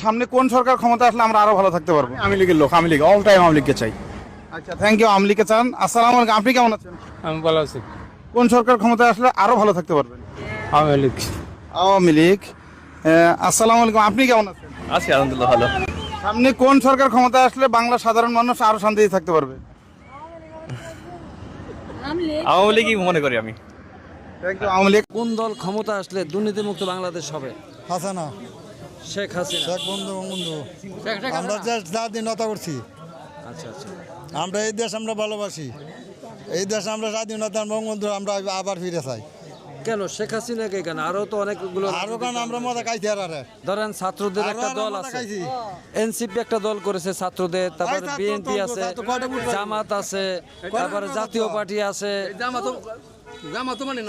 সামনে কোন সরকার ক্ষমতা আসলে আমরা আরো ভালো থাকতে পারবো? আমি লীগের লোক, আমি লীগ অল টাইম আমি লীগকে চাই। আচ্ছা, থ্যাংক ইউ। আওয়ামী লীগকে চান। আসসালামু আলাইকুম, আপনি কেমন আছেন? আমি ভালো আছি। কোন সরকার ক্ষমতা আসলে আরো ভালো থাকতে পারবেন? আওয়ামী লীগ। আওয়ামী লীগ। আসসালামু আলাইকুম, আপনি কেমন আছেন? আছি আলহামদুলিল্লাহ ভালো। সামনে কোন সরকার ক্ষমতা আসলে বাংলা সাধারণ মানুষ আরো শান্তিতে থাকতে পারবে? আওয়ামী লীগই মনে করি আমি। Thank you. আওয়ামী লীগ। কোন দল ক্ষমতা আসলে দুর্নীতিমুক্ত বাংলাদেশ হবে? হাসানা, শেখ হাসিনা। শেখ বঙ্গবন্ধু। আমরা যা স্বাধীনতা করছি, আচ্ছা আচ্ছা। আমরা এই দেশ আমরা ভালোবাসি, এই দেশ আমরা স্বাধীনতা বঙ্গবন্ধু আমরা আবার ফিরে চাই। কেন শেখ হাসিনাকে কেন? আরো তো অনেকগুলো, আরো কারণ আমরা মজা খাইছি আর ধরেন ছাত্রদের একটা আরো দল মজা আছে, খাইছি। এনসিপি একটা দল করেছে ছাত্রদের, তারপর ছাত্র বিএনপি দল, আছে, ছাত্র কয়টা ভোট পাইবো? জামাত আছে, তারপরে জাতীয় পার্টি আছে।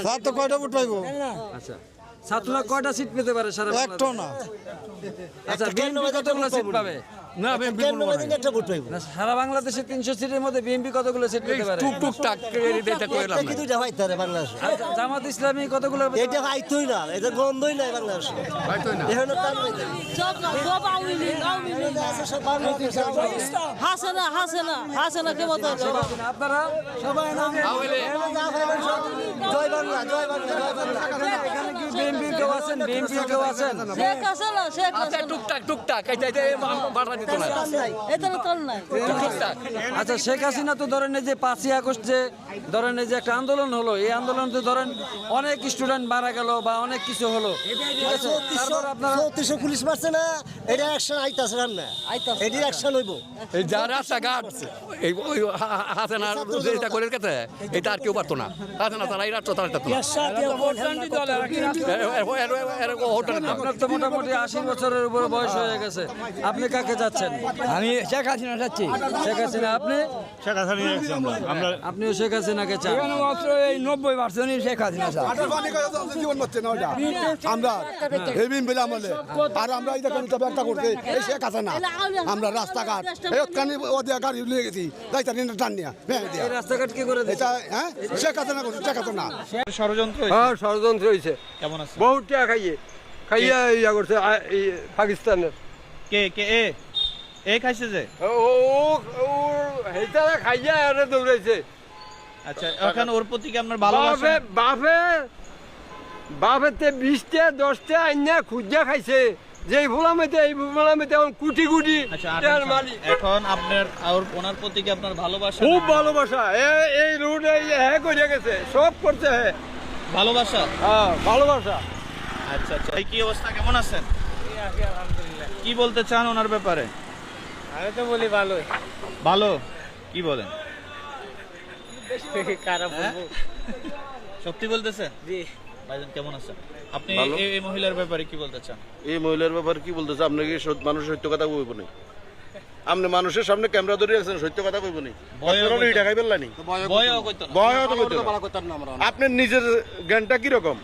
স্যার তো কয়টা ভোট পাইবো? আচ্ছা, ছাত্ররা কয়টা সিট পেতে পারে সারা একটাও না। আচ্ছা, বিএনপি কতগুলো সিট পাবে? না, সারা বাংলাদেশে 300 সিটের মধ্যে বিএনপি কতগুলো সিট পেতে পারে? টুকটাক এটা কইলাম না। দুইটা ভাইতারে বাংলাদেশে আচ্ছা, জামাত ইসলামী কতগুলো পেতে এটা পারে? ভাইতই না, এটা গন্ধই নাই বাংলাদেশে এখানে তার হাসানা হাসানা হাসানাকে মতো আপনারা জয় বাংলা জয় বাংলা জয় বাংলা এখানে কি বিএনপি কেউ আছেন? বিএনপি কেউ আছেন? শেখ হাসানা শেখ হাসানা টুকটাক এটা বাড়া দিত না। এটা তোর নাই আচ্ছা, শেখ হাসিনা তো ধরেন এই যে 5ই আগস্ট যে ধরেন এই যে একটা আন্দোলন হলো, এই আন্দোলন তো ধরেন অনেক স্টুডেন্ট মারা গেল বা অনেক কিছু হলো, ঠিক আছে? তারপর আপনারা 3400 পুলিশ মারছে না, এটা অ্যাকশন আইতাছে না, এটি অ্যাকশন হইব। এই যা রাস্তাঘাট এই হাসেনা যেটা করে গেছে এটা আর কেউ পারতো না। হাসেনা তারা এই রাষ্ট্র তারা পারতো না। আপনার তো মোটামুটি 80 বছরের উপরে বয়স হয়ে গেছে, আপনি কাকে যাচ্ছেন? আমি শেখ হাসিনা চাচ্ছি। শেখ হাসিনা। আপনি? শেখ হাসিনা আমরা আপনিও শেখ হাসিনাকে চান? এখানে মাত্র এই 90% শেখ হাসিনা চায়। জীবন বাঁচছে না ওটা আমরা হেভিন বেলা আমলে আর আমরা এই দেখেন ব্যবসা করতে এই শেখ হাসিনা আমরা রাস্তাঘাট এই ওদের গাড়ি লিয়ে গেছি যাইতা নিয়ে টান নিয়ে ভেঙে দিয়া এই রাস্তাঘাট কি করে দিয়েছে? এটা হ্যাঁ শেখ হাসিনা করছে, শেখ হাসিনা। ষড়যন্ত্র হ্যাঁ, ষড়যন্ত্র হয়েছে। কেমন আছে? বহুত টাকা খাইয়ে ইয়া করছে পাকিস্তানের। কে কে এ খাইছে যে? হেতারা খাইয়া আরে দৌড়াইছে। আচ্ছা, এখন ওর প্রতি কি আপনার ভালোবাসা? বাপেতে 20টা 10টা আইনা খুঁজা খাইছে, যে ভোলামেতে এই ভোলামেতে এখন কোটি কোটি আচ্ছা, টাকার মালিক। এখন আপনার ওনার প্রতি কি আপনার ভালোবাসা? খুব ভালোবাসা। এই রুট হ্যাঁ করে গেছে, সব করছে হ্যাঁ। ভালোবাসা। হ্যাঁ, ভালোবাসা। আচ্ছা আচ্ছা, এই কি অবস্থা, কেমন আছেন? কি বলতে চান ওনার ব্যাপারে? আমি তো বলি ভালোই। ভালো কি বলেন? খারাপ হ্যাঁ? সত্যি বলতেছেন? জি। ভাইজান কেমন আছেন? আপনি এই মহিলার ব্যাপারে কি বলতে চান? এই মহিলার ব্যাপারে কি বলতেছে? আপনাকে মানুষের সত্য কথা কইব না। আপনি মানুষের সামনে ক্যামেরা ধরে রাখছেন, সত্য কথা কইব না। টাকাই পেলানি বয়ও কইতো না। ভয়ও তো কইতো না। আপনার নিজের জ্ঞানটা কি রকম?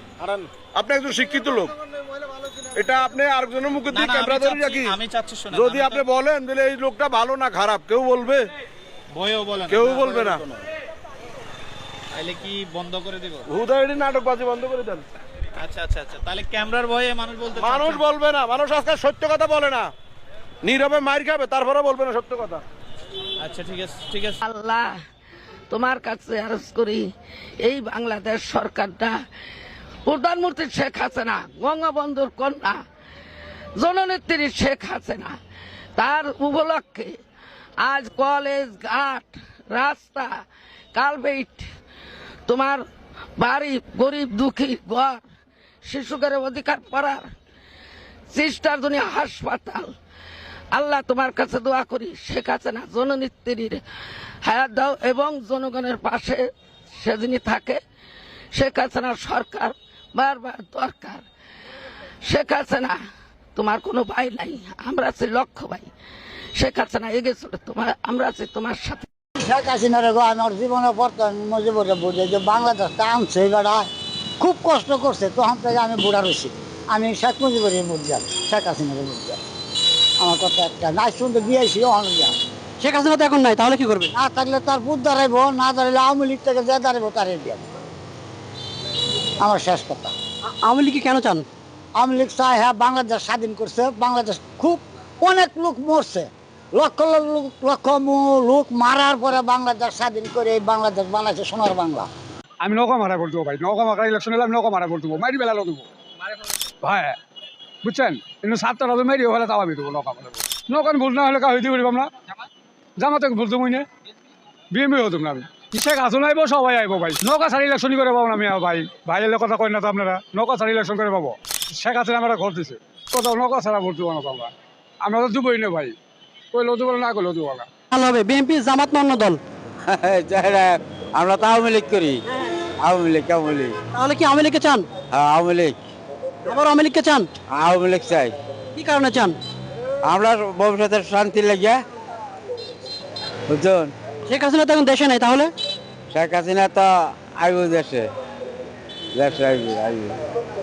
আপনি একজন শিক্ষিত লোক, এটা আপনি আরেকজনের মুখে দিয়ে না, ক্যামেরা ধরে রাখি আমি চাচ্ছি শুনেন, যদি আমি আপনি বলেন বলে এই লোকটা ভালো না খারাপ, কেউ বলবে? বয়ও বলেন কেউ বলবে না। তাহলে কি বন্ধ করে দিব? হুদায়নি নাটকবাজি বন্ধ করে দেন। আচ্ছা আচ্ছা আচ্ছা, তাহলে ক্যামেরার ভয়ে মানুষ বলতে মানুষ চাচ্ছে। বলবে না, মানুষ আজকাল সত্য কথা বলে না, নীরবে মার খাবে, তারপরে বলবে না সত্য কথা। আচ্ছা ঠিক আছে ঠিক আছে। আল্লাহ তোমার কাছে আরজ করি, এই বাংলাদেশ সরকারটা প্রধানমন্ত্রী শেখ হাসিনা, বঙ্গবন্ধুর কন্যা জননেত্রী শেখ হাসিনা, তার উপলক্ষে আজ কলেজ ঘাট রাস্তা কালভেট, তোমার বাড়ি গরিব দুঃখী ঘর, শিশুদের অধিকার পাড়ার সিস্টার দুনিয়া হাসপাতাল, আল্লাহ তোমার কাছে দোয়া করি শেখ হাসিনা জননেত্রীর হায়াত দাও এবং জনগণের পাশে সেদিনই থাকে। শেখ হাসিনার সরকার বারবার দরকার। শেখ হাসিনা তোমার কোনো ভাই নাই, আমরা আছি লক্ষ ভাই। শেখ হাসিনা এগিয়ে চলে, আমরা আছি তোমার সাথে। শেখ হাসিনার আমার জীবনে বর্তমান জীবনে বুঝে যে বাংলাদেশটা আনছে বেড়া খুব কষ্ট করছে, তখন থেকে আমি বুড়া রয়েছি। আমি শেখ মুজিবের বুঝলাম, শেখ হাসিনার বুঝলাম। আমার কথা একটা নাই শুনতে দিয়েছি অনেক। শেখ হাসিনা তো এখন নাই, তাহলে কি করবে? না থাকলে তার বুধ দাঁড়াইবো, না দাঁড়াইলে আওয়ামী লীগ থেকে যে দাঁড়াইবো তারে দিয়ে আমার শেষ কথা। আওয়ামী লীগ কেন চান? আওয়ামী লীগ চায় হ্যাঁ বাংলাদেশ স্বাধীন করছে, বাংলাদেশ খুব অনেক লোক মরছে, লক্ষ লক্ষ লোক মারার পরে বাংলাদেশ স্বাধীন করে এই বাংলাদেশ বানাইছে সোনার বাংলা। আমি নৌকা মারা করে দেবো ভাই, নৌকা মারা ইলেকশন এলে আমি নৌকা মারা করে দেবো, মারি বেলা দেবো ভাই, বুঝছেন? কিন্তু 7টা রাজু মেরি হলে তাও আমি দেবো নৌকা মারা। নৌকা ভুল না হলে কাউ হইতে পারি আমরা, জামাতে ভুল দেবো না, বিএমপি হতাম না আমি। শেখ হাসিনা আইব, সবাই আইব ভাই, নৌকা ছাড়ি ইলেকশনই করে পাবো না আমি ভাই, ভাই এলে কথা কই না তো আপনারা, নৌকা ছাড়ি ইলেকশন করে পাবো। শেখ হাসিনা আমরা ঘর দিছে, কোথাও নৌকা ছাড়া ভোট দেবো না আমরা, আমরা তো দেবোই না ভাই, কইলেও দেবো না, কইলেও দেবো না। ভালো হবে বিএনপি জামাত না অন্য দল? আমরা তো আওয়ামী লীগ করি, আওয়ামী লীগ। তাহলে কি আওয়ামী লীগকে চান? হ্যাঁ আওয়ামী লীগ, আবার আওয়ামী লীগকে চান? আওয়ামী লীগ চাই। কি কারণে চান? আমরা ভবিষ্যতের শান্তি লেগে, বুঝছেন? শেখ হাসিনা তো এখন দেশে নাই, তাহলে শেখ হাসিনা তো আইব দেশে, দেশে আইব।